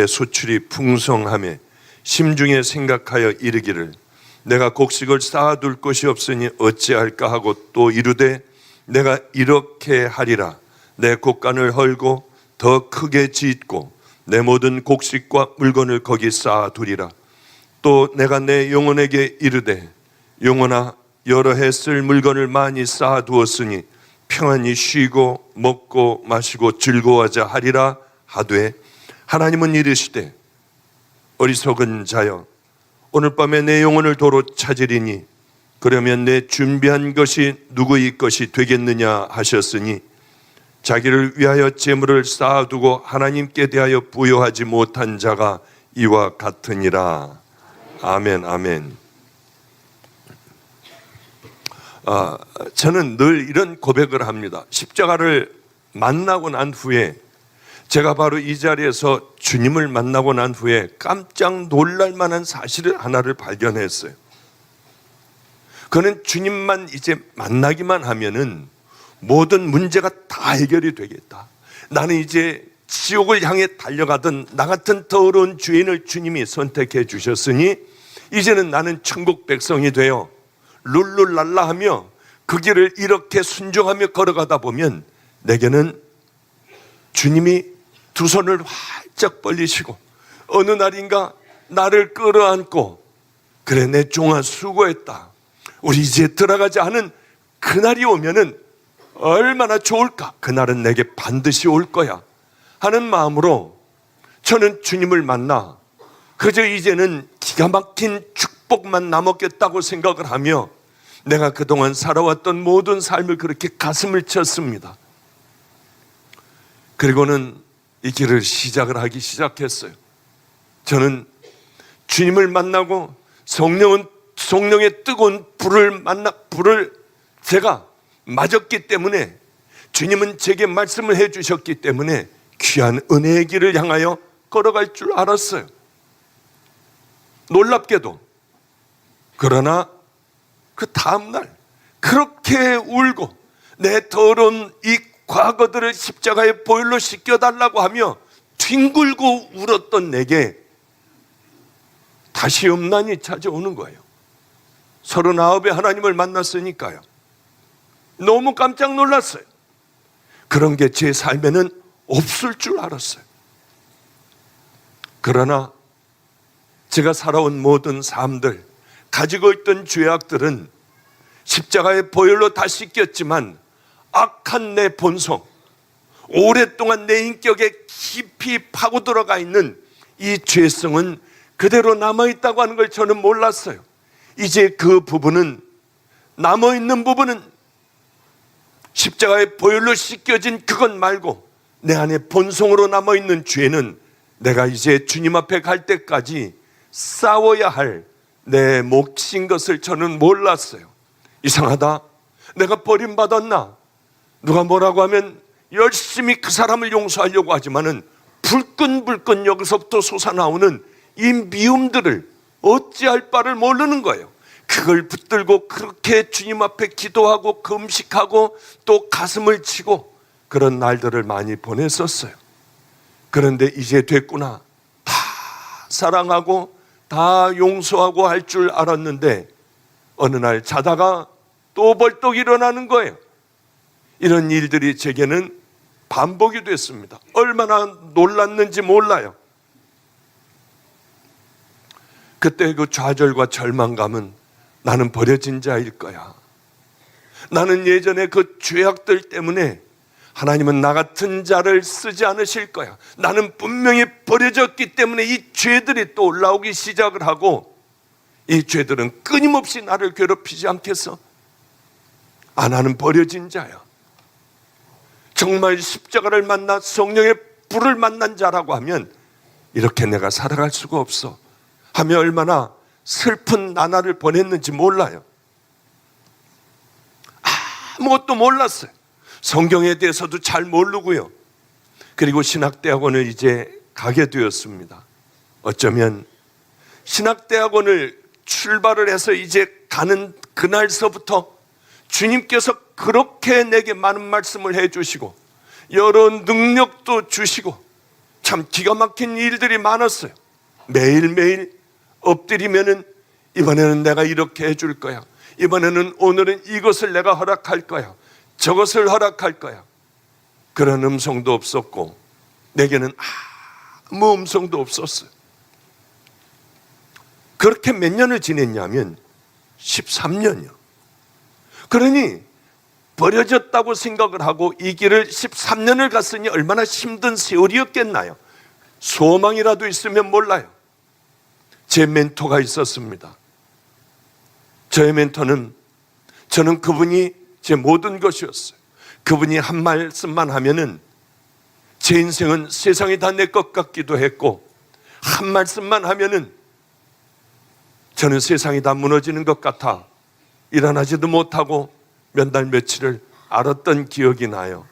소출이 풍성하며 심중에 생각하여 이르기를 내가 곡식을 쌓아둘 곳이 없으니 어찌할까 하고 또 이르되 내가 이렇게 하리라. 내 곡간을 헐고 더 크게 짓고 내 모든 곡식과 물건을 거기 쌓아두리라. 또 내가 내 영혼에게 이르되 영혼아, 여러 해 쓸 물건을 많이 쌓아두었으니 평안히 쉬고 먹고 마시고 즐거워하자 하리라 하되, 하나님은 이르시되 어리석은 자여, 오늘 밤에 내 영혼을 도로 찾으리니 그러면 내 준비한 것이 누구의 것이 되겠느냐 하셨으니, 자기를 위하여 재물을 쌓아두고 하나님께 대하여 부여하지 못한 자가 이와 같으니라. 아멘, 아멘. 저는 늘 이런 고백을 합니다. 십자가를 만나고 난 후에, 제가 바로 이 자리에서 주님을 만나고 난 후에 깜짝 놀랄 만한 사실을 하나를 발견했어요. 그는 주님만 이제 만나기만 하면은 모든 문제가 다 해결이 되겠다. 나는 이제 지옥을 향해 달려가던 나 같은 더러운 죄인을 주님이 선택해 주셨으니 이제는 나는 천국 백성이 되어 룰루랄라 하며 그 길을 이렇게 순종하며 걸어가다 보면 내게는 주님이 두 손을 활짝 벌리시고 어느 날인가 나를 끌어안고, 그래 내 종아 수고했다, 우리 이제 들어가자 하는 그날이 오면은 얼마나 좋을까. 그날은 내게 반드시 올 거야 하는 마음으로 저는 주님을 만나 그저 이제는 기가 막힌 축복만 남았겠다고 생각을 하며 내가 그동안 살아왔던 모든 삶을 그렇게 가슴을 쳤습니다. 그리고는 이 길을 시작을 하기 시작했어요. 저는 주님을 만나고 성령의 뜨거운 불을 제가 맞았기 때문에, 주님은 제게 말씀을 해 주셨기 때문에 귀한 은혜의 길을 향하여 걸어갈 줄 알았어요. 놀랍게도. 그러나 그 다음날 그렇게 울고 내 더러운 이 과거들을 십자가에 보혈로 씻겨달라고 하며 뒹굴고 울었던 내게 다시 음란이 찾아오는 거예요. 39에 하나님을 만났으니까요. 너무 깜짝 놀랐어요. 그런 게 제 삶에는 없을 줄 알았어요. 그러나 제가 살아온 모든 삶들, 가지고 있던 죄악들은 십자가의 보혈로 다 씻겼지만 악한 내 본성, 오랫동안 내 인격에 깊이 파고 들어가 있는 이 죄성은 그대로 남아있다고 하는 걸 저는 몰랐어요. 이제 그 부분은, 남아있는 부분은 십자가의 보혈로 씻겨진 그것 말고 내 안에 본성으로 남아있는 죄는 내가 이제 주님 앞에 갈 때까지 싸워야 할 내 몫인 것을 저는 몰랐어요. 이상하다, 내가 버림받았나? 누가 뭐라고 하면 열심히 그 사람을 용서하려고 하지만은 불끈불끈 여기서부터 솟아나오는 이 미움들을 어찌할 바를 모르는 거예요. 그걸 붙들고 그렇게 주님 앞에 기도하고 금식하고 또 가슴을 치고 그런 날들을 많이 보냈었어요. 그런데 이제 됐구나, 다 사랑하고 다 용서하고 할 줄 알았는데 어느 날 자다가 또 벌떡 일어나는 거예요. 이런 일들이 제게는 반복이 됐습니다. 얼마나 놀랐는지 몰라요. 그때 그 좌절과 절망감은 나는 버려진 자일 거야. 나는 예전에 그 죄악들 때문에 하나님은 나 같은 자를 쓰지 않으실 거야. 나는 분명히 버려졌기 때문에 이 죄들이 또 올라오기 시작을 하고, 이 죄들은 끊임없이 나를 괴롭히지 않겠어? 나는 버려진 자야. 정말 십자가를 만나 성령의 불을 만난 자라고 하면 이렇게 내가 살아갈 수가 없어 하며 얼마나 슬픈 나날을 보냈는지 몰라요. 아무것도 몰랐어요. 성경에 대해서도 잘 모르고요. 그리고 신학대학원을 이제 가게 되었습니다. 어쩌면 신학대학원을 출발을 해서 이제 가는 그날서부터 주님께서 그렇게 내게 많은 말씀을 해주시고 여러 능력도 주시고 참 기가 막힌 일들이 많았어요. 매일매일 엎드리면은 이번에는 내가 이렇게 해줄 거야. 이번에는 오늘은 이것을 내가 허락할 거야. 저것을 허락할 거야. 그런 음성도 없었고 내게는 아무 음성도 없었어요. 그렇게 몇 년을 지냈냐면 13년이요. 그러니 버려졌다고 생각을 하고 이 길을 13년을 갔으니 얼마나 힘든 세월이었겠나요? 소망이라도 있으면 몰라요. 제 멘토가 있었습니다. 저의 멘토는 저는 그분이 제 모든 것이었어요. 그분이 한 말씀만 하면은 제 인생은 세상이 다 내 것 같기도 했고 한 말씀만 하면은 저는 세상이 다 무너지는 것 같아 일어나지도 못하고 몇 날 며칠을 앓았던 기억이 나요.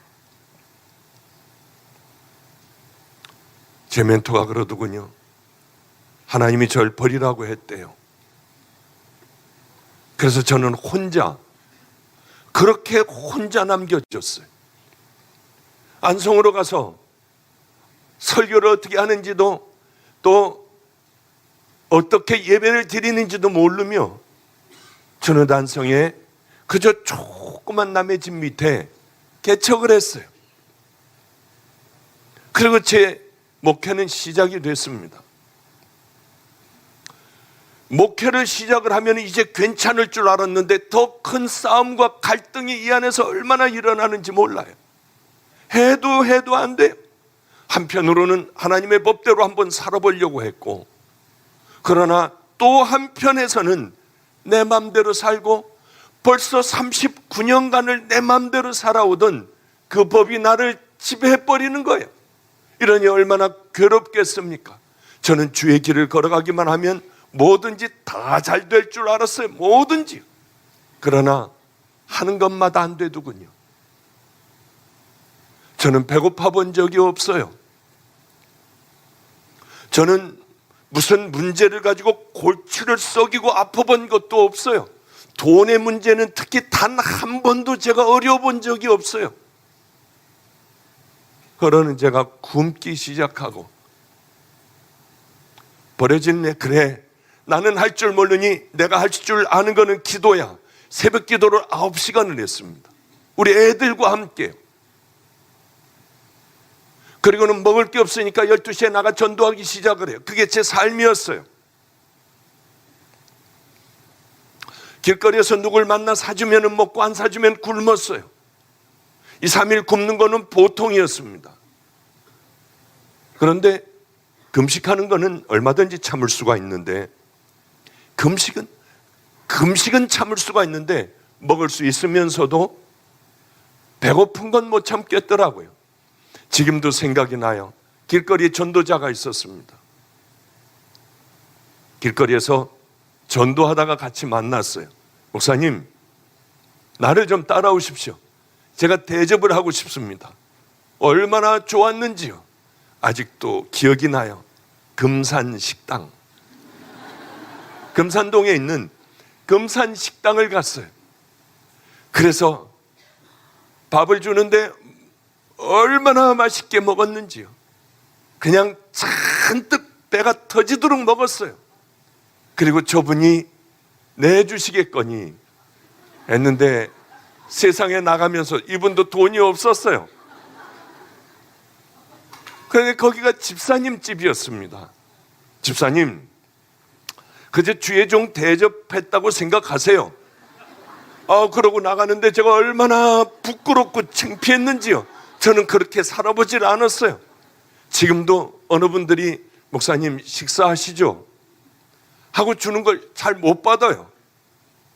제 멘토가 그러더군요. 하나님이 절 버리라고 했대요. 그래서 저는 그렇게 혼자 남겨졌어요. 안성으로 가서 설교를 어떻게 하는지도 또 어떻게 예배를 드리는지도 모르며 저는 안성에 그저 조그만 남의 집 밑에 개척을 했어요. 그리고 제 목회는 시작이 됐습니다. 목회를 시작을 하면 이제 괜찮을 줄 알았는데 더 큰 싸움과 갈등이 이 안에서 얼마나 일어나는지 몰라요. 해도 안 돼요. 한편으로는 하나님의 법대로 한번 살아보려고 했고 그러나 또 한편에서는 내 맘대로 살고 벌써 39년간을 내 맘대로 살아오던 그 법이 나를 지배해버리는 거예요. 이러니 얼마나 괴롭겠습니까? 저는 주의 길을 걸어가기만 하면 뭐든지 다 잘 될 줄 알았어요. 뭐든지. 그러나 하는 것마다 안 되더군요. 저는 배고파 본 적이 없어요. 저는 무슨 문제를 가지고 골치를 썩이고 아파본 것도 없어요. 돈의 문제는 특히 단 한 번도 제가 어려워본 적이 없어요. 그러는 제가 굶기 시작하고 버려진 그래 나는 할 줄 모르니 내가 할 줄 아는 거는 기도야. 새벽 기도를 9시간을 했습니다. 우리 애들과 함께. 그리고는 먹을 게 없으니까 12시에 나가 전도하기 시작을 해요. 그게 제 삶이었어요. 길거리에서 누굴 만나 사주면 먹고 안 사주면 굶었어요. 2, 3일 굶는 거는 보통이었습니다. 그런데 금식하는 거는 얼마든지 참을 수가 있는데 금식은 참을 수가 있는데 먹을 수 있으면서도 배고픈 건 못 참겠더라고요. 지금도 생각이 나요. 길거리에 전도자가 있었습니다. 길거리에서 전도하다가 같이 만났어요. 목사님, 나를 좀 따라오십시오. 제가 대접을 하고 싶습니다. 얼마나 좋았는지요. 아직도 기억이 나요. 금산식당. 금산동에 있는 금산식당을 갔어요. 그래서 밥을 주는데 얼마나 맛있게 먹었는지요. 그냥 잔뜩 배가 터지도록 먹었어요. 그리고 저분이 내주시겠거니 했는데 세상에 나가면서 이분도 돈이 없었어요. 그런데 거기가 집사님 집이었습니다. 집사님, 그저 주의 종 대접했다고 생각하세요. 그러고 나가는데 제가 얼마나 부끄럽고 창피했는지요. 저는 그렇게 살아보질 않았어요. 지금도 어느 분들이 목사님 식사하시죠? 하고 주는 걸 잘 못 받아요.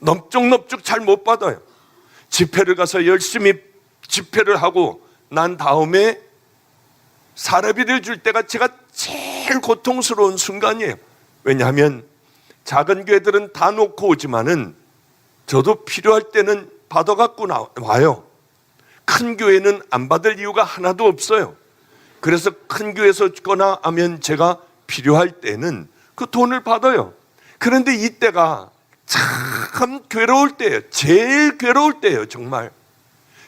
넓적넓적 잘 못 받아요. 집회를 가서 열심히 집회를 하고 난 다음에 사례비를 줄 때가 제가 제일 고통스러운 순간이에요. 왜냐하면 작은 교회들은 다 놓고 오지만은 저도 필요할 때는 받아갖고 와요. 큰 교회는 안 받을 이유가 하나도 없어요. 그래서 큰 교회에서 주거나 하면 제가 필요할 때는 그 돈을 받아요. 그런데 이때가 참 괴로울 때예요. 제일 괴로울 때예요. 정말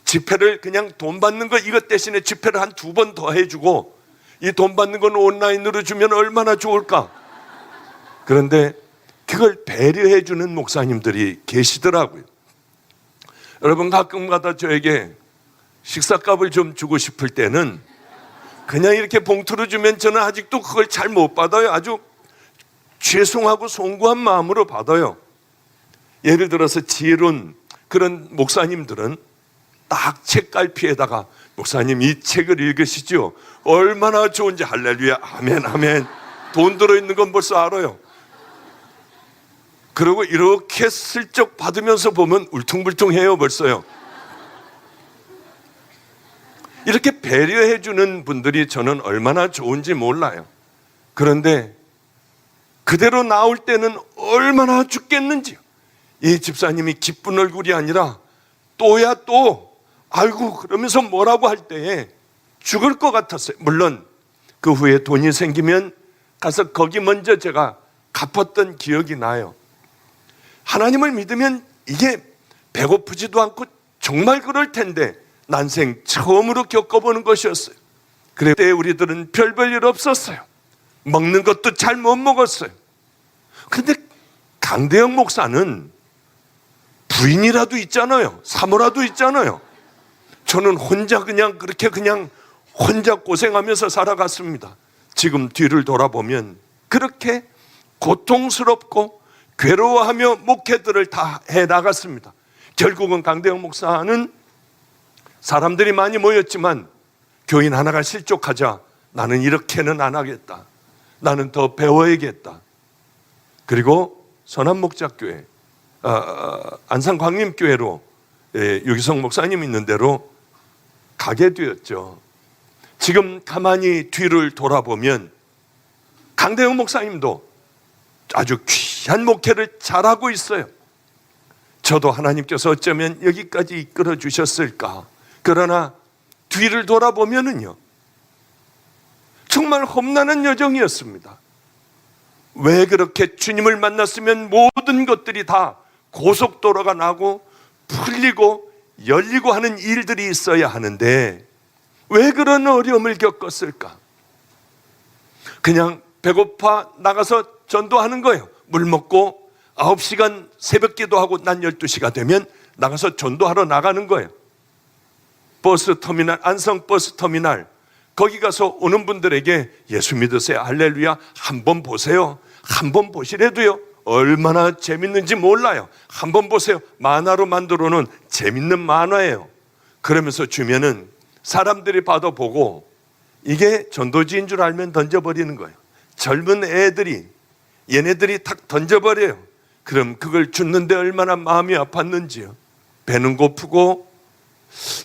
집회를 그냥 돈 받는 거 이것 대신에 집회를 한 2번 더 해주고 이 돈 받는 건 온라인으로 주면 얼마나 좋을까? 그런데 그걸 배려해 주는 목사님들이 계시더라고요. 여러분, 가끔가다 저에게 식사값을 좀 주고 싶을 때는 그냥 이렇게 봉투로 주면 저는 아직도 그걸 잘 못 받아요. 아주 죄송하고 송구한 마음으로 받아요. 예를 들어서 지혜로운 그런 목사님들은 딱 책갈피에다가 목사님 이 책을 읽으시죠? 얼마나 좋은지. 할렐루야, 아멘, 아멘. 돈 들어있는 건 벌써 알아요. 그리고 이렇게 슬쩍 받으면서 보면 울퉁불퉁해요, 벌써요. 이렇게 배려해 주는 분들이 저는 얼마나 좋은지 몰라요. 그런데 그대로 나올 때는 얼마나 죽겠는지요. 이 집사님이 기쁜 얼굴이 아니라 또야 또 아이고 그러면서 뭐라고 할 때에 죽을 것 같았어요. 물론 그 후에 돈이 생기면 가서 거기 먼저 제가 갚았던 기억이 나요. 하나님을 믿으면 이게 배고프지도 않고 정말 그럴 텐데 난생 처음으로 겪어보는 것이었어요. 그때 우리들은 별 일 없었어요. 먹는 것도 잘 못 먹었어요. 그런데 강대영 목사는 부인이라도 있잖아요. 사모라도 있잖아요. 저는 혼자 그냥 혼자 고생하면서 살아갔습니다. 지금 뒤를 돌아보면 그렇게 고통스럽고 괴로워하며 목회들을 다 해나갔습니다. 결국은 강대영 목사는 사람들이 많이 모였지만 교인 하나가 실족하자 나는 이렇게는 안 하겠다. 나는 더 배워야겠다. 그리고 선한목자교회, 안산광림교회로 유기성 목사님 있는 대로 가게 되었죠. 지금 가만히 뒤를 돌아보면 강대영 목사님도 아주 귀한 목회를 잘하고 있어요. 저도 하나님께서 어쩌면 여기까지 이끌어 주셨을까. 그러나 뒤를 돌아보면은요, 정말 험난한 여정이었습니다. 왜 그렇게 주님을 만났으면 모든 것들이 다 고속도로가 나고 풀리고 열리고 하는 일들이 있어야 하는데 왜 그런 어려움을 겪었을까? 그냥 배고파 나가서 전도하는 거예요. 물 먹고 9시간 새벽 기도하고 난 12시가 되면 나가서 전도하러 나가는 거예요. 버스터미널, 안성 버스터미널 거기 가서 오는 분들에게 예수 믿으세요, 할렐루야, 한번 보세요. 한번 보시래도요 얼마나 재밌는지 몰라요. 한번 보세요. 만화로 만들어 놓은 재밌는 만화예요. 그러면서 주면은 사람들이 받아보고 이게 전도지인 줄 알면 던져버리는 거예요. 젊은 애들이 얘네들이 탁 던져버려요. 그럼 그걸 줍는데 얼마나 마음이 아팠는지요. 배는 고프고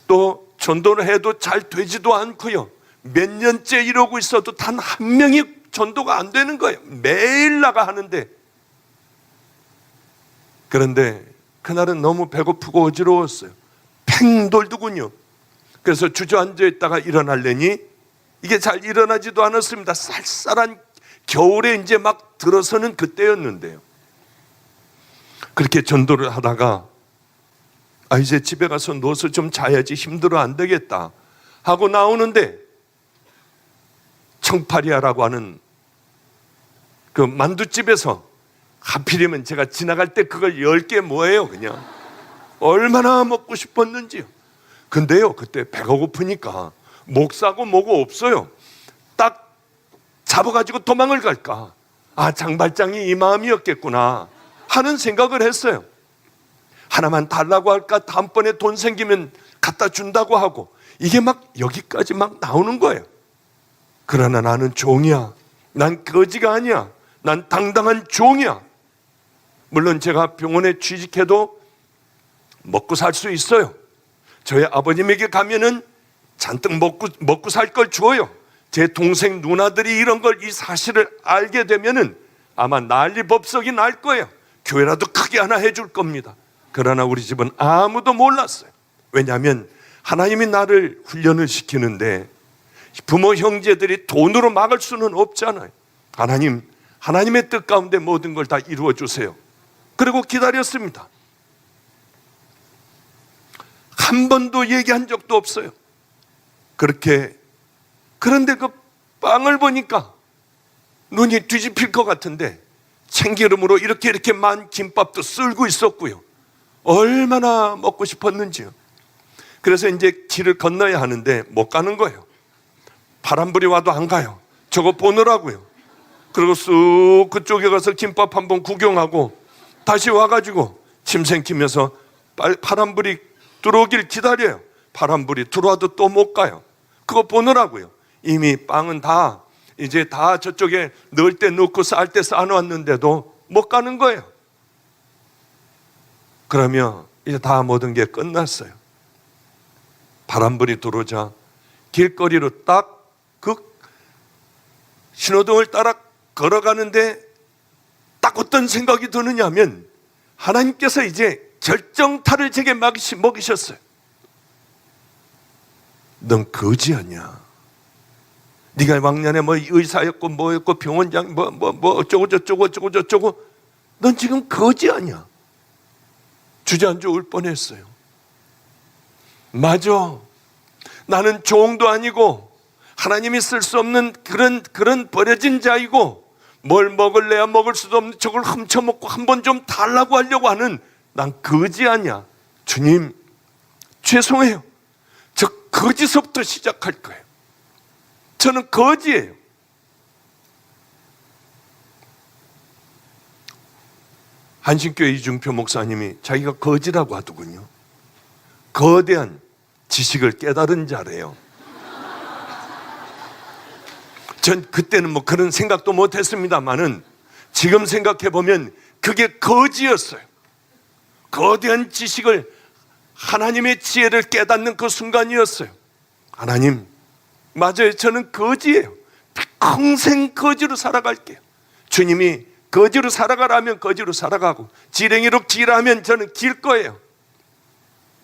또 전도를 해도 잘 되지도 않고요. 몇 년째 이러고 있어도 단 한 명이 전도가 안 되는 거예요. 매일 나가 하는데. 그런데 그날은 너무 배고프고 어지러웠어요. 팽 돌더군요. 그래서 주저앉아 있다가 일어나려니 이게 잘 일어나지도 않았습니다. 쌀쌀한 겨울에 이제 막 들어서는 그때였는데요. 그렇게 전도를 하다가 이제 집에 가서 누워서 좀 자야지, 힘들어 안 되겠다 하고 나오는데 청파리아라고 하는 그 만두집에서 하필이면 제가 지나갈 때 그걸 10개 뭐예요 그냥 얼마나 먹고 싶었는지요. 근데요 그때 배가 고프니까 목 사고 뭐고 없어요. 딱 잡아가지고 도망을 갈까. 장발장이 이 마음이었겠구나 하는 생각을 했어요. 하나만 달라고 할까, 다음번에 돈 생기면 갖다 준다고 하고 이게 막 여기까지 막 나오는 거예요. 그러나 나는 종이야. 난 거지가 아니야. 난 당당한 종이야. 물론 제가 병원에 취직해도 먹고 살 수 있어요. 저희 아버님에게 가면은 잔뜩 먹고 살 걸 주어요. 제 동생 누나들이 이런 걸, 이 사실을 알게 되면은 아마 난리 법석이 날 거예요. 교회라도 크게 하나 해줄 겁니다. 그러나 우리 집은 아무도 몰랐어요. 왜냐하면 하나님이 나를 훈련을 시키는데 부모 형제들이 돈으로 막을 수는 없잖아요. 하나님의 뜻 가운데 모든 걸 다 이루어 주세요. 그리고 기다렸습니다. 한 번도 얘기한 적도 없어요. 그런데 그 빵을 보니까 눈이 뒤집힐 것 같은데 참기름으로 이렇게 만 김밥도 쓸고 있었고요. 얼마나 먹고 싶었는지요. 그래서 이제 길을 건너야 하는데 못 가는 거예요. 바람불이 와도 안 가요. 저거 보느라고요. 그리고 쑥 그쪽에 가서 김밥 한번 구경하고 다시 와가지고 침 생기면서 바람불이 들어오길 기다려요. 바람불이 들어와도 또 못 가요. 그거 보느라고요. 이미 빵은 다 이제 다 저쪽에 넣을 때 넣고 쌀 때 쌓아놨는데도 못 가는 거예요. 그러면 이제 다 모든 게 끝났어요. 바람불이 들어오자 길거리로 딱 그 신호등을 따라 걸어가는데 딱 어떤 생각이 드느냐면 하나님께서 이제 결정타를 제게 먹이셨어요. 넌 거지였냐? 네가 왕년에 뭐 의사였고 뭐였고 병원장 뭐 어쩌고 저쩌고 넌 지금 거지 아니야? 주저앉아 울 뻔했어요. 맞아. 나는 종도 아니고 하나님이 쓸 수 없는 그런 버려진 자이고 뭘 먹을래야 먹을 수도 없는 저걸 훔쳐먹고 한번 좀 달라고 하려고 하는 난 거지 아니야. 주님 죄송해요. 저 거지서부터 시작할 거예요. 저는 거지예요. 한신교회 이중표 목사님이 자기가 거지라고 하더군요. 거대한 지식을 깨달은 자래요. 전 그때는 뭐 그런 생각도 못했습니다만은 지금 생각해보면 그게 거지였어요. 거대한 지식을 하나님의 지혜를 깨닫는 그 순간이었어요. 하나님, 맞아요. 저는 거지예요. 평생 거지로 살아갈게요. 주님이 거지로 살아가라면 거지로 살아가고 지렁이로 길하면 저는 길 거예요.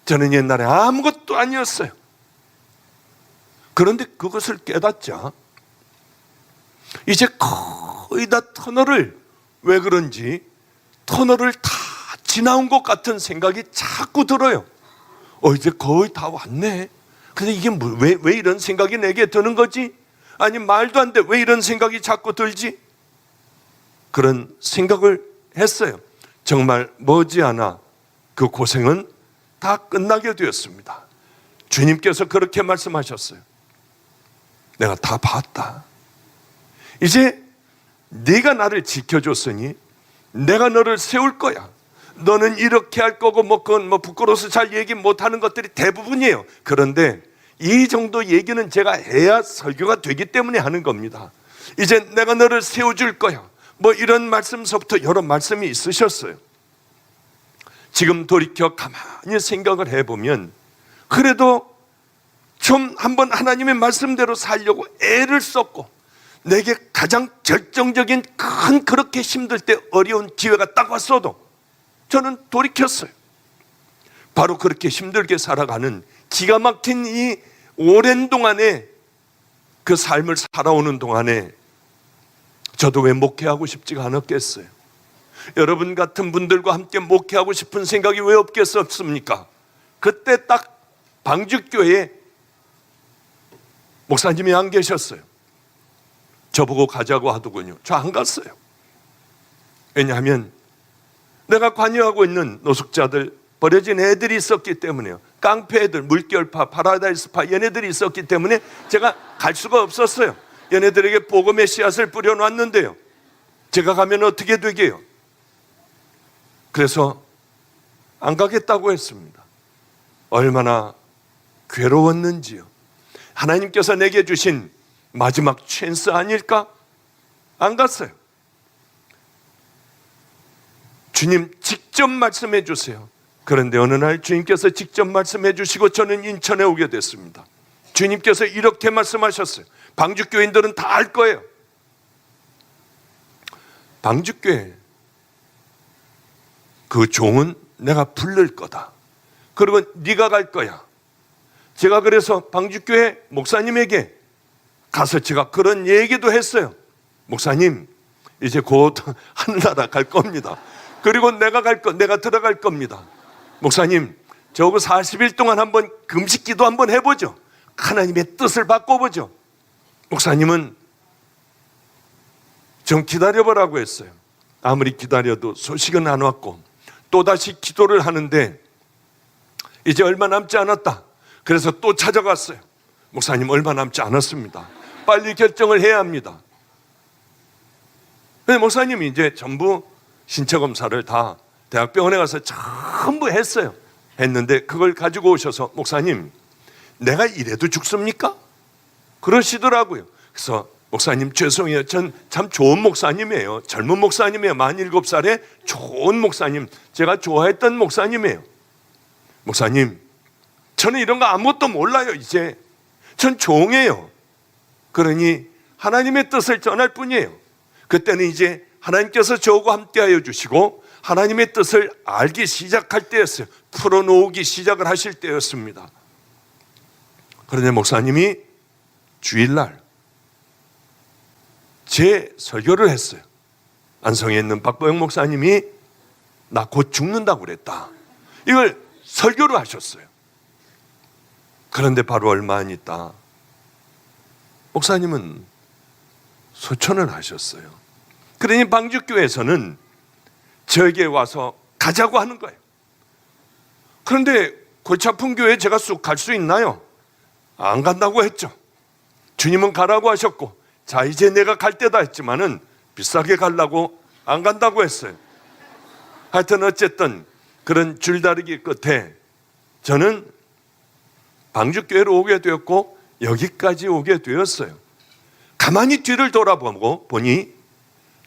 저는 옛날에 아무것도 아니었어요. 그런데 그것을 깨닫자 이제 거의 다 터널을 왜 그런지 터널을 다 지나온 것 같은 생각이 자꾸 들어요. 이제 거의 다 왔네. 근데 이게 왜 이런 생각이 내게 드는 거지? 아니 말도 안 돼. 왜 이런 생각이 자꾸 들지? 그런 생각을 했어요. 정말 머지않아 그 고생은 다 끝나게 되었습니다. 주님께서 그렇게 말씀하셨어요. 내가 다 봤다. 이제 네가 나를 지켜줬으니 내가 너를 세울 거야. 너는 이렇게 할 거고 그건 부끄러워서 잘 얘기 못하는 것들이 대부분이에요. 그런데 이 정도 얘기는 제가 해야 설교가 되기 때문에 하는 겁니다. 이제 내가 너를 세워줄 거야. 이런 말씀서부터 여러 말씀이 있으셨어요. 지금 돌이켜 가만히 생각을 해보면 그래도 좀 한번 하나님의 말씀대로 살려고 애를 썼고 내게 가장 결정적인 큰 그렇게 힘들 때 어려운 기회가 딱 왔어도 저는 돌이켰어요. 바로 그렇게 힘들게 살아가는 기가 막힌 이 오랜 동안에 그 삶을 살아오는 동안에 저도 왜 목회하고 싶지가 않았겠어요. 여러분 같은 분들과 함께 목회하고 싶은 생각이 왜 없겠습니까? 그때 딱 방주교회에 목사님이 안 계셨어요. 저보고 가자고 하더군요. 저 안 갔어요. 왜냐하면 내가 관여하고 있는 노숙자들, 버려진 애들이 있었기 때문에요. 깡패 애들, 물결파, 파라다이스파 얘네들이 있었기 때문에 제가 갈 수가 없었어요. 얘네들에게 복음의 씨앗을 뿌려놨는데요. 제가 가면 어떻게 되게요? 그래서 안 가겠다고 했습니다. 얼마나 괴로웠는지요. 하나님께서 내게 주신 마지막 찬스 아닐까? 안 갔어요. 주님 직접 말씀해 주세요. 그런데 어느 날 주님께서 직접 말씀해 주시고 저는 인천에 오게 됐습니다. 주님께서 이렇게 말씀하셨어요. 방주교인들은 다 알 거예요. 방주교회 그 종은 내가 부를 거다. 그리고 네가 갈 거야. 제가 그래서 방주교회 목사님에게 가서 제가 그런 얘기도 했어요. 목사님, 이제 곧 하늘나라 갈 겁니다. 그리고 내가 들어갈 겁니다. 목사님, 저거 40일 동안 한번 금식 기도 한번 해보죠. 하나님의 뜻을 바꿔보죠. 목사님은 좀 기다려보라고 했어요. 아무리 기다려도 소식은 안 왔고 또다시 기도를 하는데 이제 얼마 남지 않았다. 그래서 또 찾아갔어요. 목사님, 얼마 남지 않았습니다. 빨리 결정을 해야 합니다. 근데 목사님이 이제 전부 신체 검사를 다 대학병원에 가서 전부 했는데 그걸 가지고 오셔서 목사님, 내가 이래도 죽습니까? 그러시더라고요. 그래서 목사님 죄송해요. 전 참 좋은 목사님이에요. 젊은 목사님이에요. 47살에 좋은 목사님, 제가 좋아했던 목사님이에요. 목사님, 저는 이런 거 아무것도 몰라요. 이제 전 종이에요. 그러니 하나님의 뜻을 전할 뿐이에요. 그때는 이제 하나님께서 저하고 함께하여 주시고 하나님의 뜻을 알기 시작할 때였어요. 풀어놓기 시작을 하실 때였습니다. 그런데 목사님이 주일날 제 설교를 했어요. 안성에 있는 박보영 목사님이 나 곧 죽는다고 그랬다. 이걸 설교를 하셨어요. 그런데 바로 얼마 안 있다 목사님은 소천을 하셨어요. 그러니 방주교회에서는 저에게 와서 가자고 하는 거예요. 그런데 골치 아픈 교회에 제가 쑥 갈 수 있나요? 안 간다고 했죠. 주님은 가라고 하셨고, 자 이제 내가 갈 때다 했지만은 비싸게 가려고 안 간다고 했어요. 하여튼 어쨌든 그런 줄다리기 끝에 저는 방주교회로 오게 되었고 여기까지 오게 되었어요. 가만히 뒤를 돌아보니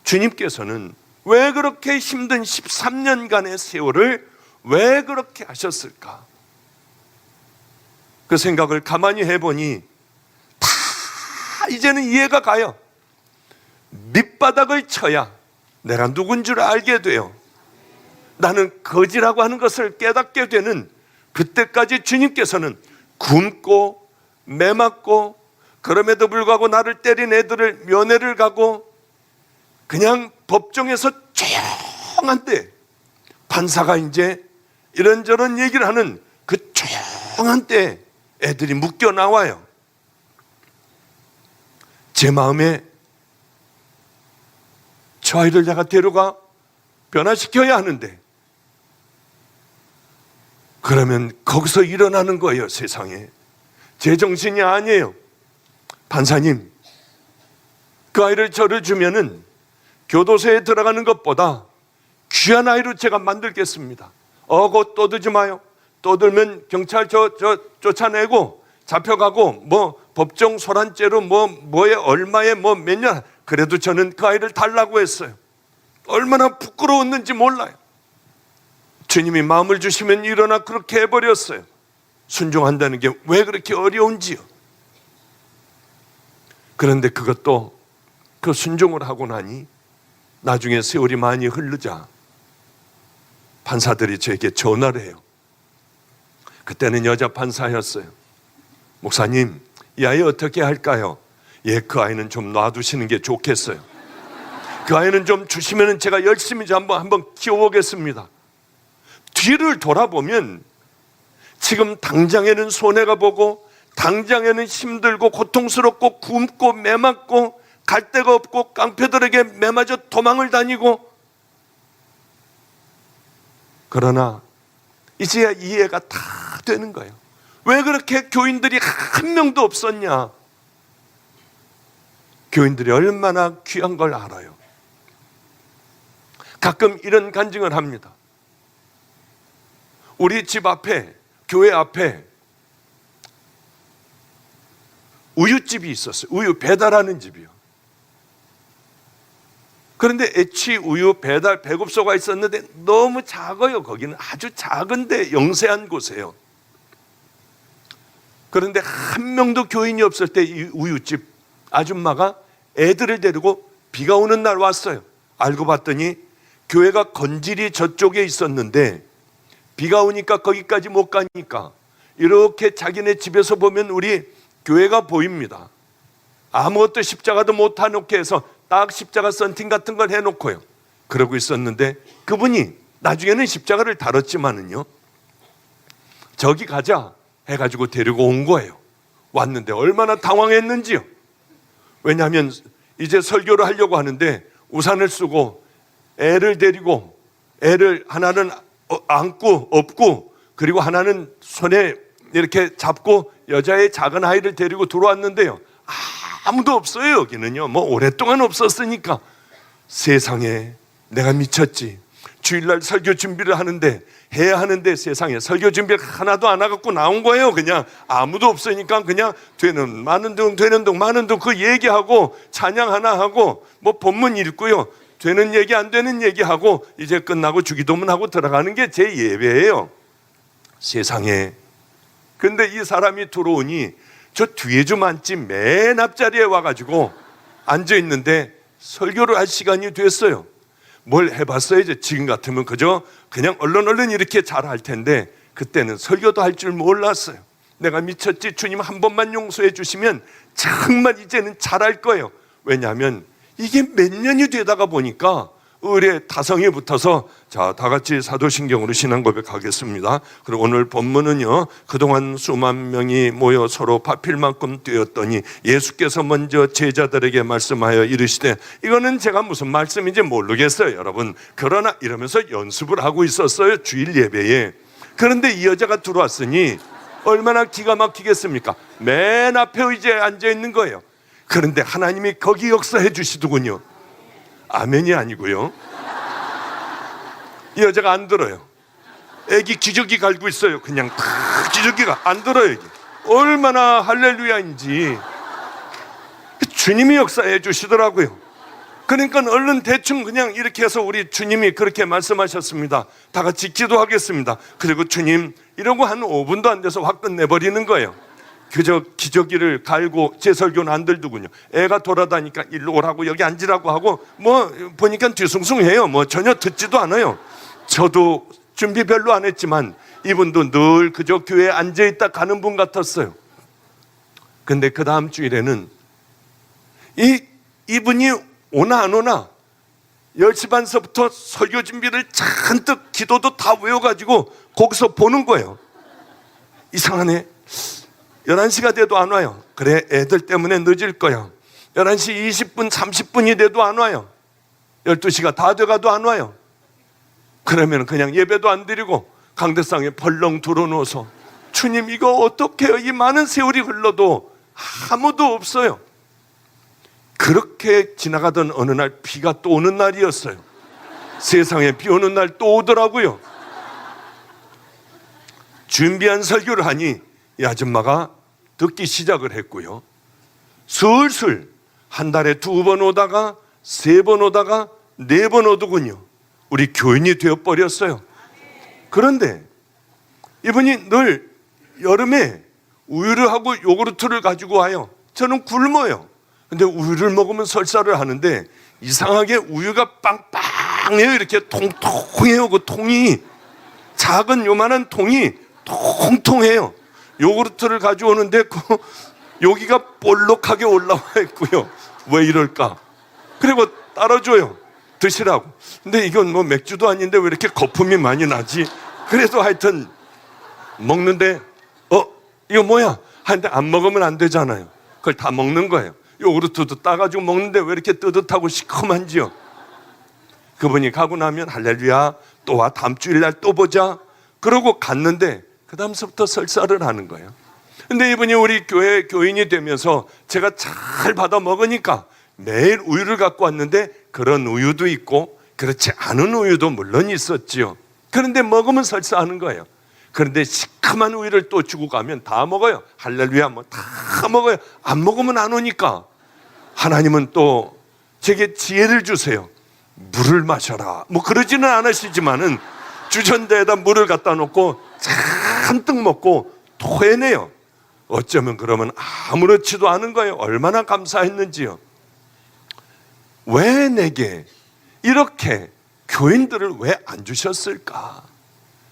주님께서는 왜 그렇게 힘든 13년간의 세월을 왜 그렇게 하셨을까? 그 생각을 가만히 해보니 다 이제는 이해가 가요. 밑바닥을 쳐야 내가 누군 줄 알게 돼요. 나는 거지라고 하는 것을 깨닫게 되는 그때까지 주님께서는 굶고 매맞고 그럼에도 불구하고 나를 때린 애들을 면회를 가고 그냥 법정에서 조용한데 판사가 이제 이런저런 얘기를 하는 그 조용한 때 애들이 묶여 나와요. 제 마음에 저 아이를 내가 데려가 변화시켜야 하는데 그러면 거기서 일어나는 거예요. 세상에 제 정신이 아니에요. 판사님, 그 아이를 저를 주면은 교도소에 들어가는 것보다 귀한 아이로 제가 만들겠습니다. 그거 떠들지 마요. 떠들면 경찰 쫓아내고 잡혀가고 뭐 법정 소란죄로 뭐에 얼마에 몇 년. 그래도 저는 그 아이를 달라고 했어요. 얼마나 부끄러웠는지 몰라요. 주님이 마음을 주시면 일어나 그렇게 해버렸어요. 순종한다는 게 왜 그렇게 어려운지요. 그런데 그것도 그 순종을 하고 나니 나중에 세월이 많이 흐르자 판사들이 저에게 전화를 해요. 그때는 여자 판사였어요. 목사님, 이 아이 어떻게 할까요? 예, 그 아이는 좀 놔두시는 게 좋겠어요. 그 아이는 좀 주시면 제가 열심히 한번 키워보겠습니다. 뒤를 돌아보면 지금 당장에는 손해가 보고 당장에는 힘들고 고통스럽고 굶고 매맞고 갈 데가 없고 깡패들에게 매맞아 도망을 다니고, 그러나 이제야 이해가 다 되는 거예요. 왜 그렇게 교인들이 한 명도 없었냐? 교인들이 얼마나 귀한 걸 알아요. 가끔 이런 간증을 합니다. 우리 집 앞에, 교회 앞에 우유집이 있었어요. 우유 배달하는 집이요. 그런데 애취 우유 배달 배급소가 있었는데 너무 작아요. 거기는 아주 작은데 영세한 곳이에요. 그런데 한 명도 교인이 없을 때 이 우유집 아줌마가 애들을 데리고 비가 오는 날 왔어요. 알고 봤더니 교회가 건질이 저쪽에 있었는데 비가 오니까 거기까지 못 가니까 이렇게 자기네 집에서 보면 우리 교회가 보입니다. 아무것도 십자가도 못 해놓게 해서 딱 십자가 썬팅 같은 걸 해놓고요. 그러고 있었는데 그분이 나중에는 십자가를 다뤘지만은요, 저기 가자 해가지고 데리고 온 거예요. 왔는데 얼마나 당황했는지요. 왜냐하면 이제 설교를 하려고 하는데 우산을 쓰고 애를 데리고, 애를 하나는 안고 업고 그리고 하나는 손에 이렇게 잡고 여자의 작은 아이를 데리고 들어왔는데요, 아무도 없어요. 여기는요, 뭐 오랫동안 없었으니까. 세상에, 내가 미쳤지. 주일날 설교 준비를 하는데, 해야 하는데 세상에 설교 준비를 하나도 안 하고 나온 거예요. 그냥 아무도 없으니까 그냥 되는 많은 둥 그 얘기하고 찬양 하나 하고 뭐 본문 읽고요, 되는 얘기 안 되는 얘기하고 이제 끝나고 주기도문 하고 들어가는 게 제 예배예요. 세상에. 근데 이 사람이 들어오니 저 뒤에 좀 앉지, 맨 앞자리에 와가지고 앉아있는데 설교를 할 시간이 됐어요. 뭘 해봤어야지. 지금 같으면 그냥 얼른 이렇게 잘할 텐데 그때는 설교도 할 줄 몰랐어요. 내가 미쳤지. 주님 한 번만 용서해 주시면 정말 이제는 잘할 거예요. 왜냐하면 이게 몇 년이 되다가 보니까 의뢰 타성이 붙어서, 자, 다 같이 사도신경으로 신앙 고백하겠습니다. 그리고 오늘 본문은요, 그동안 수만 명이 모여 서로 파필 만큼 뛰었더니 예수께서 먼저 제자들에게 말씀하여 이르시되, 이거는 제가 무슨 말씀인지 모르겠어요, 여러분. 그러나 이러면서 연습을 하고 있었어요, 주일 예배에. 그런데 이 여자가 들어왔으니 얼마나 기가 막히겠습니까? 맨 앞에 의자에 앉아 있는 거예요. 그런데 하나님이 거기 역사해 주시더군요. 아멘이 아니고요, 이 여자가 안 들어요. 애기 기저귀 갈고 있어요. 그냥 다 기저귀가 안 들어요. 이게 얼마나 할렐루야인지 주님이 역사해 주시더라고요. 그러니까 얼른 대충 그냥 이렇게 해서 우리 주님이 그렇게 말씀하셨습니다. 다 같이 기도하겠습니다. 그리고 주님 이러고 한 5분도 안 돼서 확 끝내버리는 거예요. 그저 기저귀를 갈고 제 설교는 안 들더군요. 애가 돌아다니까 일로 오라고 여기 앉으라고 하고 뭐 보니까 뒤숭숭해요. 뭐 전혀 듣지도 않아요. 저도 준비 별로 안 했지만 이분도 늘 그저 교회에 앉아있다 가는 분 같았어요. 근데 그 다음 주일에는 이분이 오나 안 오나 10시 반서부터 설교 준비를 잔뜩 기도도 다 외워가지고 거기서 보는 거예요. 이상하네. 11시가 돼도 안 와요. 그래, 애들 때문에 늦을 거야. 11시 20분 30분이 돼도 안 와요. 12시가 다 돼가도 안 와요. 그러면 그냥 예배도 안 드리고 강대상에 벌렁 들어누워서, 주님 이거 어떡해요? 이 많은 세월이 흘러도 아무도 없어요. 그렇게 지나가던 어느 날 비가 또 오는 날이었어요. 세상에 비 오는 날 또 오더라고요. 준비한 설교를 하니 이 아줌마가 듣기 시작을 했고요, 슬슬 한 달에 2번 오다가 3번 오다가 4번 오더군요. 우리 교인이 되어버렸어요. 그런데 이분이 늘 여름에 우유를 하고 요구르트를 가지고 와요. 저는 굶어요. 근데 우유를 먹으면 설사를 하는데 이상하게 우유가 빵빵해요. 이렇게 통통해요. 그 통이, 작은 요만한 통이 통통해요. 요구르트를 가져오는데 여기가 볼록하게 올라와 있고요. 왜 이럴까? 그리고 따라줘요, 드시라고. 근데 이건 뭐 맥주도 아닌데 왜 이렇게 거품이 많이 나지? 그래도 하여튼 먹는데 이거 뭐야? 하는데 안 먹으면 안 되잖아요. 그걸 다 먹는 거예요. 요구르트도 따가지고 먹는데 왜 이렇게 뜨뜻하고 시커먼지요? 그분이 가고 나면 할렐루야, 또 와, 다음 주일날 또 보자. 그러고 갔는데 그 다음서부터 설사를 하는 거예요. 근데 이분이 우리 교회 교인이 되면서 제가 잘 받아 먹으니까 매일 우유를 갖고 왔는데, 그런 우유도 있고 그렇지 않은 우유도 물론 있었지요. 그런데 먹으면 설사하는 거예요. 그런데 시큼한 우유를 또 주고 가면 다 먹어요. 할렐루야, 뭐 다 먹어요. 안 먹으면 안 오니까 하나님은 또 제게 지혜를 주세요. 물을 마셔라, 뭐 그러지는 않으시지만은 주전자에다 물을 갖다 놓고 잔뜩 먹고 토해내요. 어쩌면 그러면 아무렇지도 않은 거예요. 얼마나 감사했는지요. 왜 내게 이렇게 교인들을 왜 안 주셨을까?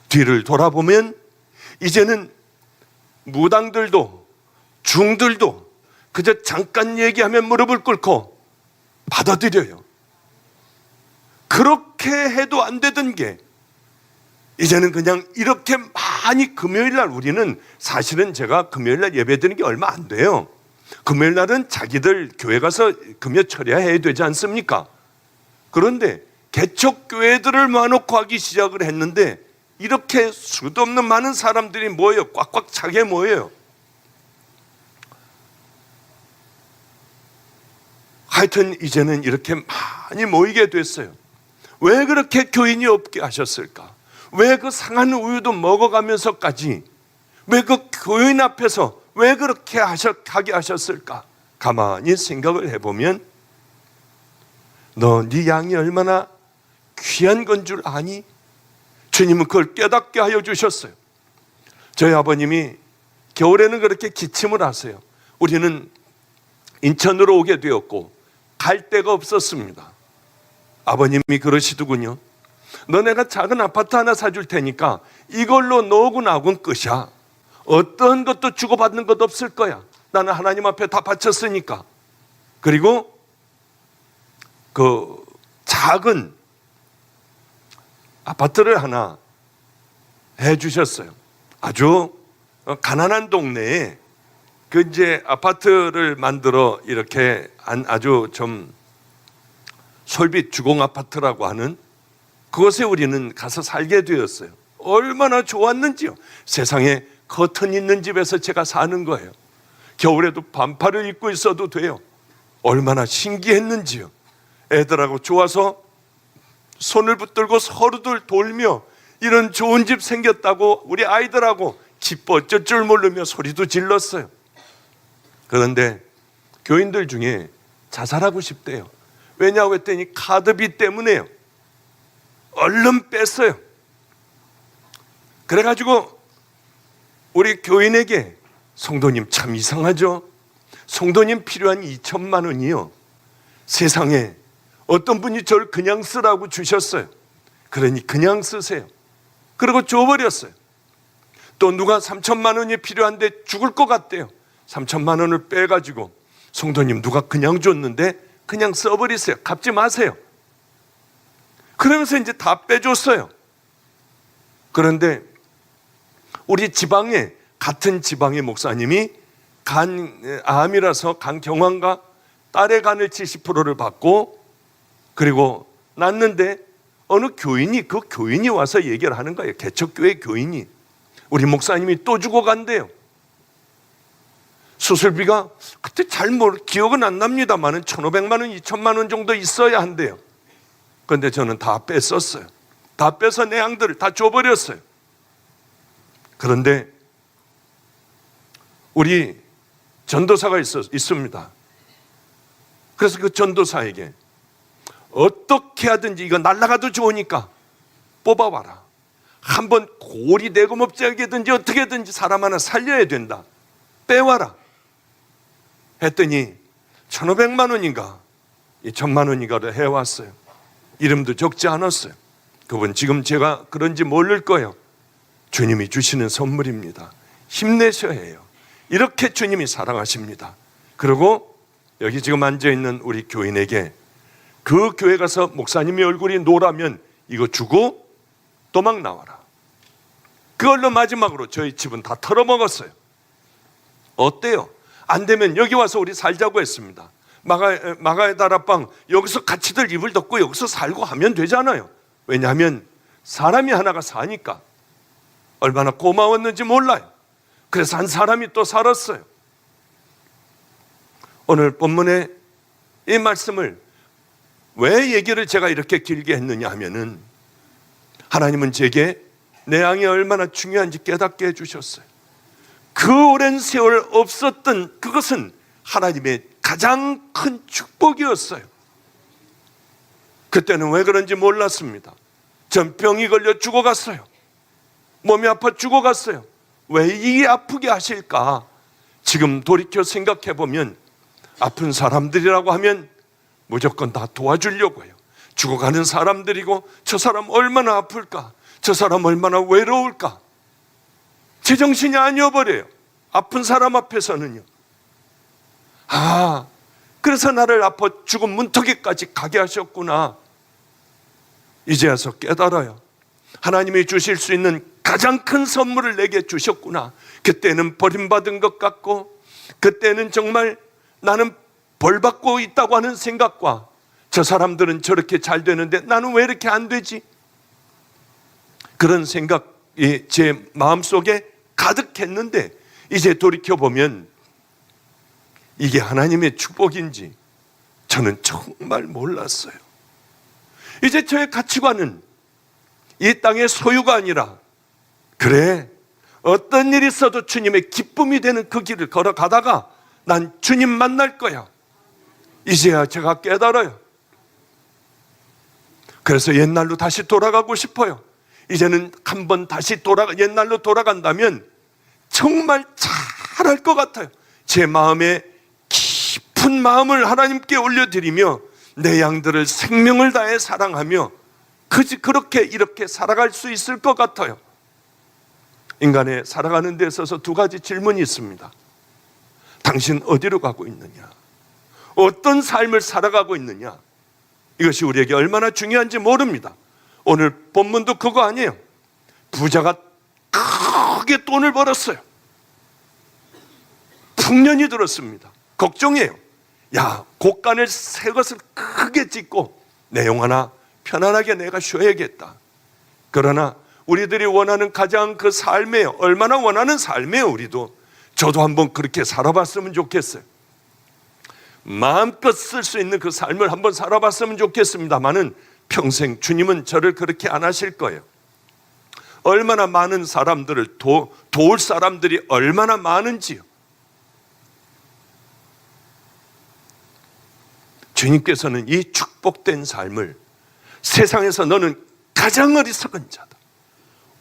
뒤를 돌아보면 이제는 무당들도 중들도 그저 잠깐 얘기하면 무릎을 꿇고 받아들여요. 그렇게 해도 안 되던 게 이제는 그냥 이렇게 많이, 금요일날 우리는 사실은 제가 금요일날 예배 드리는 게 얼마 안 돼요. 금요일날은 자기들 교회 가서 금요 철야 해야 되지 않습니까? 그런데 개척교회들을 모아놓고 하기 시작을 했는데 이렇게 수도 없는 많은 사람들이 모여요. 꽉꽉 차게 모여요. 하여튼 이제는 이렇게 많이 모이게 됐어요. 왜 그렇게 교인이 없게 하셨을까? 왜 그 상한 우유도 먹어가면서까지 왜 그 교인 앞에서 왜 그렇게 하게 하셨을까? 가만히 생각을 해보면 너 네 양이 얼마나 귀한 건 줄 아니? 주님은 그걸 깨닫게 하여 주셨어요. 저희 아버님이 겨울에는 그렇게 기침을 하세요. 우리는 인천으로 오게 되었고 갈 데가 없었습니다. 아버님이 그러시더군요. 너네가 작은 아파트 하나 사줄 테니까 이걸로 너하고 나하고는 끝이야. 어떤 것도 주고받는 것 없을 거야. 나는 하나님 앞에 다 바쳤으니까. 그리고 그 작은 아파트를 하나 해주셨어요. 아주 가난한 동네에 그 이제 아파트를 만들어 이렇게 아주 좀 솔빛 주공 아파트라고 하는 그곳에 우리는 가서 살게 되었어요. 얼마나 좋았는지요. 세상에 커튼 있는 집에서 제가 사는 거예요. 겨울에도 반팔을 입고 있어도 돼요. 얼마나 신기했는지요. 애들하고 좋아서 손을 붙들고 서로들 돌며 이런 좋은 집 생겼다고 우리 아이들하고 기뻐 어쩔 줄 모르며 소리도 질렀어요. 그런데 교인들 중에 자살하고 싶대요. 왜냐고 했더니 카드비 때문에요. 얼른 뺐어요. 그래가지고 우리 교인에게 성도님 참 이상하죠? 성도님 필요한 2천만 원이요. 세상에 어떤 분이 저를 그냥 쓰라고 주셨어요. 그러니 그냥 쓰세요. 그리고 줘버렸어요. 또 누가 3천만 원이 필요한데 죽을 것 같대요. 3천만 원을 빼가지고 성도님 누가 그냥 줬는데 그냥 써버리세요. 갚지 마세요. 그러면서 이제 다 빼줬어요. 그런데 우리 지방에 같은 지방의 목사님이 암이라서 간경화인가 딸의 간을 70%를 받고 그리고 났는데 어느 교인이 그 교인이 와서 얘기를 하는 거예요. 개척교회 교인이 우리 목사님이 또 주고 간대요. 수술비가 그때 잘 기억은 안 납니다만은 1,500만 원, 2천만 원 정도 있어야 한대요. 그런데 저는 다 뺐었어요. 다 빼서 내 양들을 다 줘버렸어요. 그런데 우리 전도사가 있습니다. 그래서 그 전도사에게 어떻게 하든지 이거 날라가도 좋으니까 뽑아와라. 한번 고리 내고업자에게든지 어떻게든지 사람 하나 살려야 된다. 빼와라. 했더니 1,500만 원인가 2천만 원인가를 해왔어요. 이름도 적지 않았어요. 그분 지금 제가 그런지 모를 거예요. 주님이 주시는 선물입니다. 힘내셔야 해요. 이렇게 주님이 사랑하십니다. 그리고 여기 지금 앉아있는 우리 교인에게 그 교회 가서 목사님의 얼굴이 노라면 이거 주고 도망 나와라. 그걸로 마지막으로 저희 집은 다 털어먹었어요. 어때요? 안 되면 여기 와서 우리 살자고 했습니다. 마가의 다락방 여기서 같이들 이불 덮고 여기서 살고 하면 되잖아요. 왜냐하면 사람이 하나가 사니까. 얼마나 고마웠는지 몰라요. 그래서 한 사람이 또 살았어요. 오늘 본문의 이 말씀을 왜 얘기를 제가 이렇게 길게 했느냐 하면은 하나님은 제게 내 양이 얼마나 중요한지 깨닫게 해주셨어요. 그 오랜 세월 없었던 그것은 하나님의 가장 큰 축복이었어요. 그때는 왜 그런지 몰랐습니다. 전 병이 걸려 죽어갔어요. 몸이 아파 죽어갔어요. 왜 이게 아프게 하실까? 지금 돌이켜 생각해보면 아픈 사람들이라고 하면 무조건 다 도와주려고 해요. 죽어가는 사람들이고 저 사람 얼마나 아플까? 저 사람 얼마나 외로울까? 제정신이 아니어버려요. 아픈 사람 앞에서는요. 그래서 나를 아파 죽은 문턱에까지 가게 하셨구나. 이제 와서 깨달아요. 하나님이 주실 수 있는 가장 큰 선물을 내게 주셨구나. 그때는 버림받은 것 같고 그때는 정말 나는 벌받고 있다고 하는 생각과 저 사람들은 저렇게 잘 되는데 나는 왜 이렇게 안 되지? 그런 생각이 제 마음속에 가득했는데 이제 돌이켜보면 이게 하나님의 축복인지 저는 정말 몰랐어요. 이제 저의 가치관은 이 땅의 소유가 아니라, 그래, 어떤 일이 있어도 주님의 기쁨이 되는 그 길을 걸어가다가 난 주님 만날 거야. 이제야 제가 깨달아요. 그래서 옛날로 다시 돌아가고 싶어요. 이제는 한번 다시 옛날로 돌아간다면 정말 잘할 것 같아요. 제 마음에 깊은 마음을 하나님께 올려드리며 내 양들을 생명을 다해 사랑하며 그렇게 이렇게 살아갈 수 있을 것 같아요. 인간의 살아가는 데 있어서 두 가지 질문이 있습니다. 당신 어디로 가고 있느냐? 어떤 삶을 살아가고 있느냐? 이것이 우리에게 얼마나 중요한지 모릅니다. 오늘 본문도 그거 아니에요. 부자가 크게 돈을 벌었어요. 풍년이 들었습니다. 걱정이에요. 야, 곳간을 새 것을 크게 짓고 내 영 하나 편안하게 내가 쉬어야겠다. 그러나 우리들이 원하는 가장 그 삶이에요. 얼마나 원하는 삶이에요. 우리도. 저도 한번 그렇게 살아봤으면 좋겠어요. 마음껏 쓸 수 있는 그 삶을 한번 살아봤으면 좋겠습니다만은 평생 주님은 저를 그렇게 안 하실 거예요. 얼마나 많은 사람들을 도울 사람들이 얼마나 많은지요. 주님께서는 이 축복된 삶을 세상에서 너는 가장 어리석은 자다.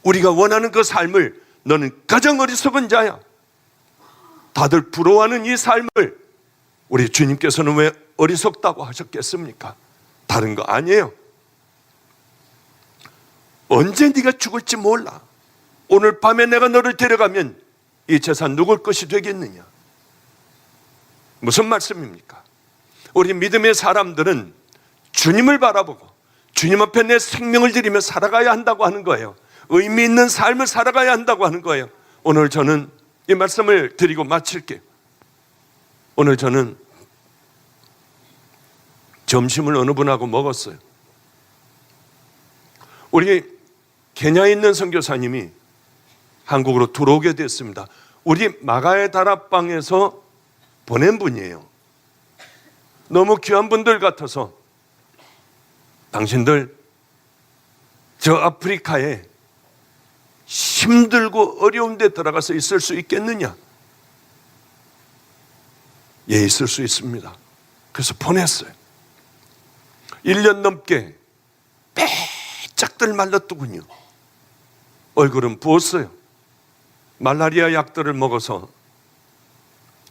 우리가 원하는 그 삶을 너는 가장 어리석은 자야. 다들 부러워하는 이 삶을 우리 주님께서는 왜 어리석다고 하셨겠습니까? 다른 거 아니에요. 언제 네가 죽을지 몰라. 오늘 밤에 내가 너를 데려가면 이 재산 누굴 것이 되겠느냐? 무슨 말씀입니까? 우리 믿음의 사람들은 주님을 바라보고 주님 앞에 내 생명을 드리며 살아가야 한다고 하는 거예요. 의미 있는 삶을 살아가야 한다고 하는 거예요. 오늘 저는 이 말씀을 드리고 마칠게요. 오늘 저는 점심을 어느 분하고 먹었어요. 우리 케냐에 있는 선교사님이 한국으로 들어오게 됐습니다. 우리 마가의 다락방에서 보낸 분이에요. 너무 귀한 분들 같아서 당신들 저 아프리카에 힘들고 어려운 데 들어가서 있을 수 있겠느냐? 예, 있을 수 있습니다. 그래서 보냈어요. 1년 넘게 빼짝들 말랐더군요. 얼굴은 부었어요. 말라리아 약들을 먹어서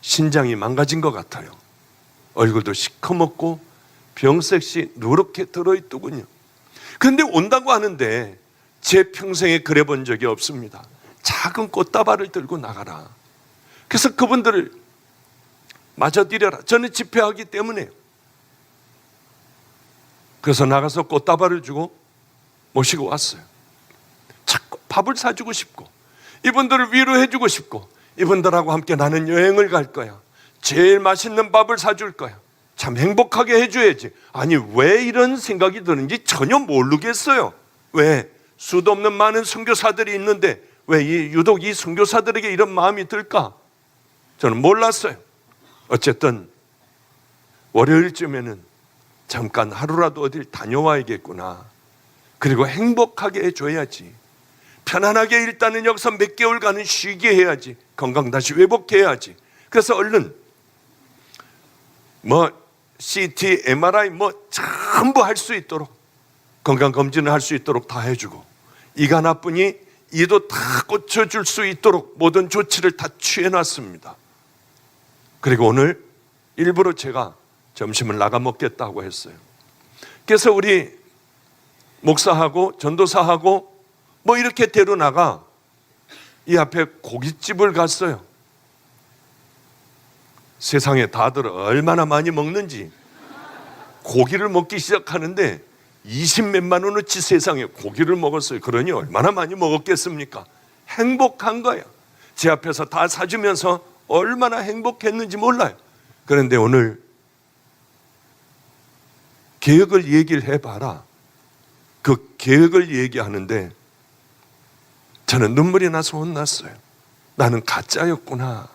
신장이 망가진 것 같아요. 얼굴도 시커멓고 병색시 누렇게 들어있더군요. 그런데 온다고 하는데 제 평생에 그래 본 적이 없습니다. 작은 꽃다발을 들고 나가라. 그래서 그분들을 맞아드려라. 저는 집회하기 때문에요. 그래서 나가서 꽃다발을 주고 모시고 왔어요. 자꾸 밥을 사주고 싶고 이분들을 위로해주고 싶고 이분들하고 함께 나는 여행을 갈 거야. 제일 맛있는 밥을 사줄 거야. 참 행복하게 해줘야지. 아니 왜 이런 생각이 드는지 전혀 모르겠어요. 왜? 수도 없는 많은 선교사들이 있는데 왜 유독 이 선교사들에게 이런 마음이 들까? 저는 몰랐어요. 어쨌든 월요일쯤에는 잠깐 하루라도 어딜 다녀와야겠구나. 그리고 행복하게 해줘야지. 편안하게 일단은 여기서 몇 개월간은 쉬게 해야지. 건강 다시 회복해야지. 그래서 얼른 CT, MRI 전부 할 수 있도록 건강검진을 할 수 있도록 다 해주고 이가 나쁘니 이도 다 고쳐줄 수 있도록 모든 조치를 다 취해놨습니다. 그리고 오늘 일부러 제가 점심을 나가 먹겠다고 했어요. 그래서 우리 목사하고 전도사하고 이렇게 데려나가 이 앞에 고깃집을 갔어요. 세상에 다들 얼마나 많이 먹는지 고기를 먹기 시작하는데 20몇만 원어치 세상에 고기를 먹었어요. 그러니 얼마나 많이 먹었겠습니까? 행복한 거예요. 제 앞에서 다 사주면서 얼마나 행복했는지 몰라요. 그런데 오늘 계획을 얘기를 해봐라. 그 계획을 얘기하는데 저는 눈물이 나서 혼났어요. 나는 가짜였구나.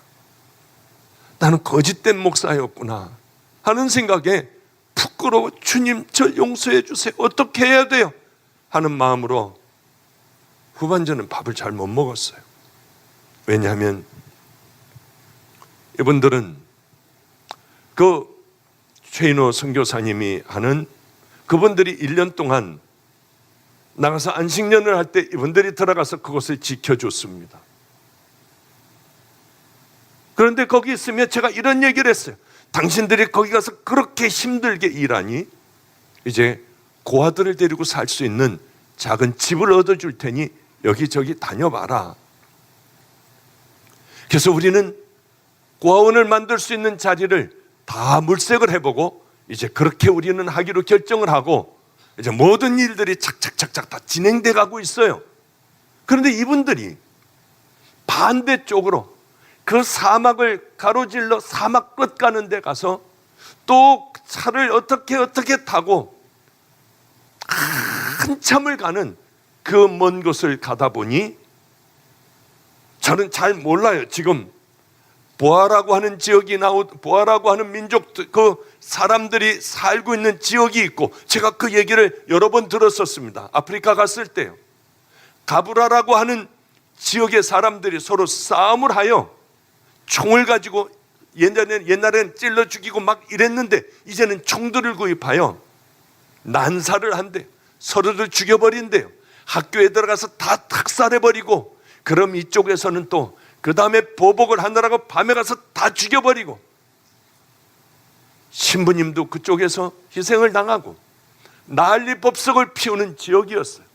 나는 거짓된 목사였구나 하는 생각에 부끄러워 주님 저 용서해 주세요. 어떻게 해야 돼요? 하는 마음으로 후반전은 밥을 잘 못 먹었어요. 왜냐하면 이분들은 그 최인호 선교사님이 하는 그분들이 1년 동안 나가서 안식년을 할 때 이분들이 들어가서 그것을 지켜줬습니다. 그런데 거기 있으면 제가 이런 얘기를 했어요. 당신들이 거기 가서 그렇게 힘들게 일하니 이제 고아들을 데리고 살 수 있는 작은 집을 얻어줄 테니 여기저기 다녀봐라. 그래서 우리는 고아원을 만들 수 있는 자리를 다 물색을 해보고 이제 그렇게 우리는 하기로 결정을 하고 이제 모든 일들이 착착착착 다 진행돼 가고 있어요. 그런데 이분들이 반대쪽으로 그 사막을 가로질러 사막 끝 가는 데 가서 또 차를 어떻게 타고 한참을 가는 그 먼 곳을 가다 보니 저는 잘 몰라요. 지금 보아라고 하는 지역이 보아라고 하는 민족 그 사람들이 살고 있는 지역이 있고 제가 그 얘기를 여러 번 들었었습니다. 아프리카 갔을 때요. 가브라라고 하는 지역의 사람들이 서로 싸움을 하여 총을 가지고 옛날에는 찔러 죽이고 막 이랬는데 이제는 총들을 구입하여 난사를 한대요. 서로를 죽여버린대요. 학교에 들어가서 다 탁살해버리고 그럼 이쪽에서는 또 그 다음에 보복을 하느라고 밤에 가서 다 죽여버리고 신부님도 그쪽에서 희생을 당하고 난리 법석을 피우는 지역이었어요.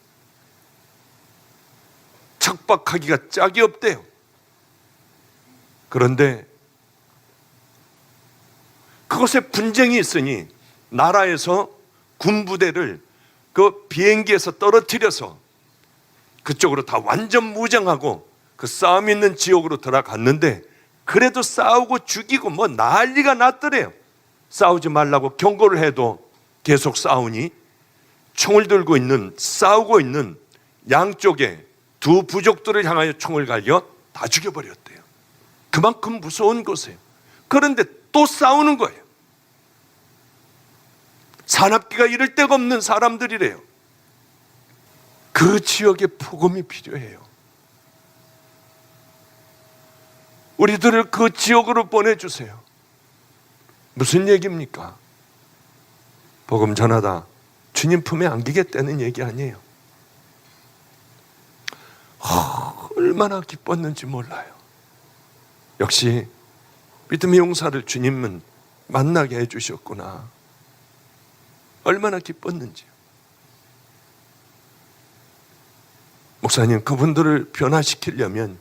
척박하기가 짝이 없대요. 그런데 그곳에 분쟁이 있으니 나라에서 군부대를 그 비행기에서 떨어뜨려서 그쪽으로 다 완전 무장하고 그 싸움 있는 지역으로 들어갔는데 그래도 싸우고 죽이고 뭐 난리가 났더래요. 싸우지 말라고 경고를 해도 계속 싸우니 총을 들고 있는 싸우고 있는 양쪽에 두 부족들을 향하여 총을 갈겨 다 죽여버렸대요. 그만큼 무서운 곳이에요. 그런데 또 싸우는 거예요. 산악기가 이럴 데가 없는 사람들이래요. 그 지역에 복음이 필요해요. 우리들을 그 지역으로 보내주세요. 무슨 얘기입니까? 복음 전하다 주님 품에 안기겠다는 얘기 아니에요. 얼마나 기뻤는지 몰라요. 역시 믿음의 용사를 주님은 만나게 해주셨구나. 얼마나 기뻤는지요. 목사님, 그분들을 변화시키려면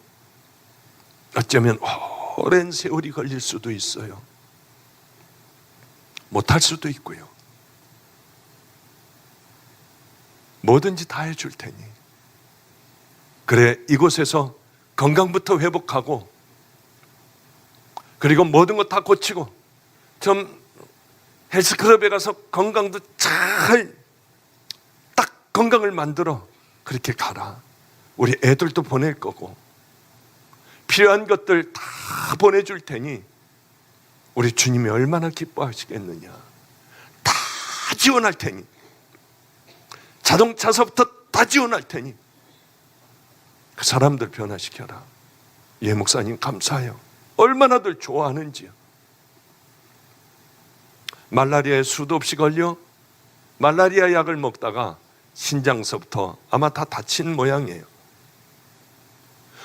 어쩌면 오랜 세월이 걸릴 수도 있어요. 못할 수도 있고요. 뭐든지 다 해줄 테니. 그래, 이곳에서 건강부터 회복하고 그리고 모든 것 다 고치고 좀 헬스클럽에 가서 건강도 잘 딱 건강을 만들어 그렇게 가라. 우리 애들도 보낼 거고 필요한 것들 다 보내줄 테니 우리 주님이 얼마나 기뻐하시겠느냐. 다 지원할 테니 자동차서부터 다 지원할 테니 그 사람들 변화시켜라. 예, 목사님 감사해요. 얼마나들 좋아하는지요. 말라리아에 수도 없이 걸려 말라리아 약을 먹다가 신장서부터 아마 다 다친 모양이에요.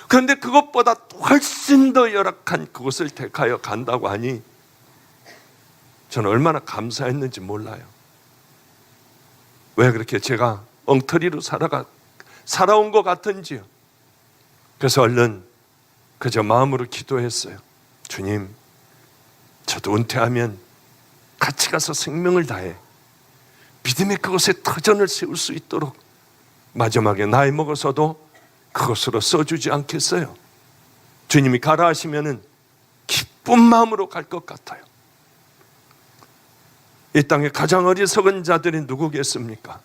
그런데 그것보다 훨씬 더 열악한 그곳을 택하여 간다고 하니 저는 얼마나 감사했는지 몰라요. 왜 그렇게 제가 엉터리로 살아온 것 같은지요. 그래서 얼른 그저 마음으로 기도했어요. 주님, 저도 은퇴하면 같이 가서 생명을 다해 믿음의 그곳에 터전을 세울 수 있도록 마지막에 나이 먹어서도 그것으로 써주지 않겠어요? 주님이 가라 하시면은 기쁜 마음으로 갈 것 같아요. 이 땅에 가장 어리석은 자들이 누구겠습니까?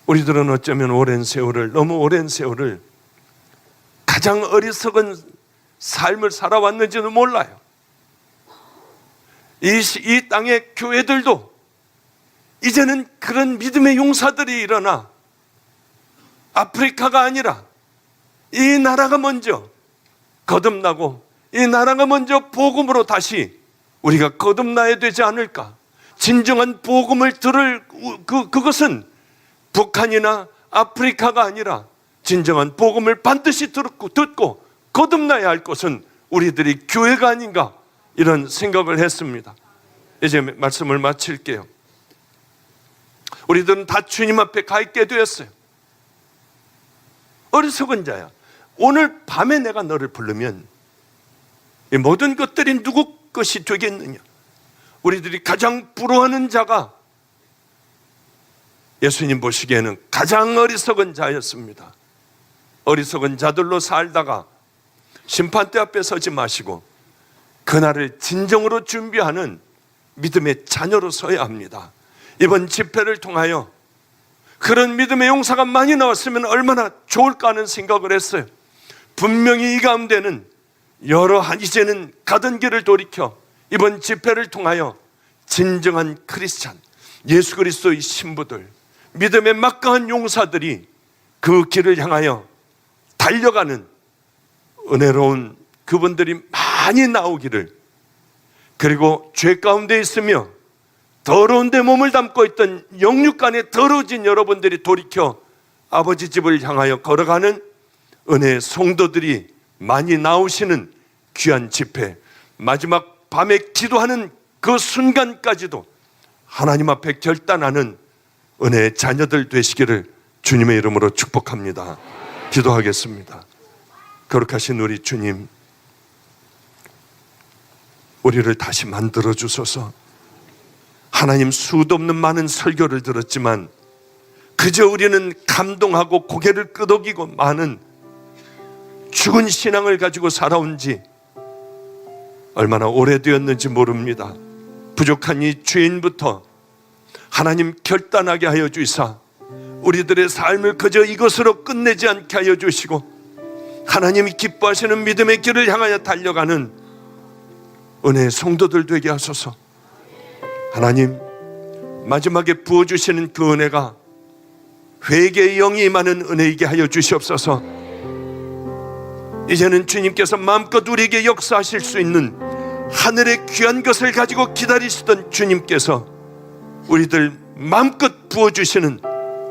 우리들은 어쩌면 너무 오랜 세월을 가장 어리석은 삶을 살아왔는지는 몰라요. 이 땅의 교회들도 이제는 그런 믿음의 용사들이 일어나 아프리카가 아니라 이 나라가 먼저 거듭나고 이 나라가 먼저 복음으로 다시 우리가 거듭나야 되지 않을까? 진정한 복음을 들을 그것은 북한이나 아프리카가 아니라 진정한 복음을 반드시 듣고 거듭나야 할 것은 우리들이 교회가 아닌가, 이런 생각을 했습니다. 이제 말씀을 마칠게요. 우리들은 다 주님 앞에 가 있게 되었어요. 어리석은 자야, 오늘 밤에 내가 너를 부르면 이 모든 것들이 누구 것이 되겠느냐? 우리들이 가장 부러워하는 자가 예수님 보시기에는 가장 어리석은 자였습니다. 어리석은 자들로 살다가 심판대 앞에 서지 마시고 그날을 진정으로 준비하는 믿음의 자녀로 서야 합니다. 이번 집회를 통하여 그런 믿음의 용사가 많이 나왔으면 얼마나 좋을까 하는 생각을 했어요. 분명히 이 가운데는 이제는 가던 길을 돌이켜 이번 집회를 통하여 진정한 크리스찬, 예수 그리스도의 신부들, 믿음의 막강한 용사들이 그 길을 향하여 달려가는 은혜로운 그분들이 많이 나오기를, 그리고 죄 가운데 있으며 더러운 데 몸을 담고 있던 영육간에 더러워진 여러분들이 돌이켜 아버지 집을 향하여 걸어가는 은혜의 성도들이 많이 나오시는 귀한 집회, 마지막 밤에 기도하는 그 순간까지도 하나님 앞에 결단하는 은혜의 자녀들 되시기를 주님의 이름으로 축복합니다. 기도하겠습니다. 거룩하신 우리 주님, 우리를 다시 만들어 주소서. 하나님, 수도 없는 많은 설교를 들었지만 그저 우리는 감동하고 고개를 끄덕이고 많은 죽은 신앙을 가지고 살아온 지 얼마나 오래되었는지 모릅니다. 부족한 이 죄인부터 하나님 결단하게 하여 주시사 우리들의 삶을 그저 이것으로 끝내지 않게 하여 주시고 하나님이 기뻐하시는 믿음의 길을 향하여 달려가는 은혜의 성도들 되게 하소서. 하나님, 마지막에 부어주시는 그 은혜가 회개의 영이 임하는 은혜이게 하여 주시옵소서. 이제는 주님께서 마음껏 우리에게 역사하실 수 있는 하늘의 귀한 것을 가지고 기다리시던 주님께서 우리들 마음껏 부어주시는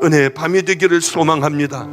은혜의 밤이 되기를 소망합니다.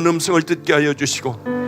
음성을 듣게 하여 주시고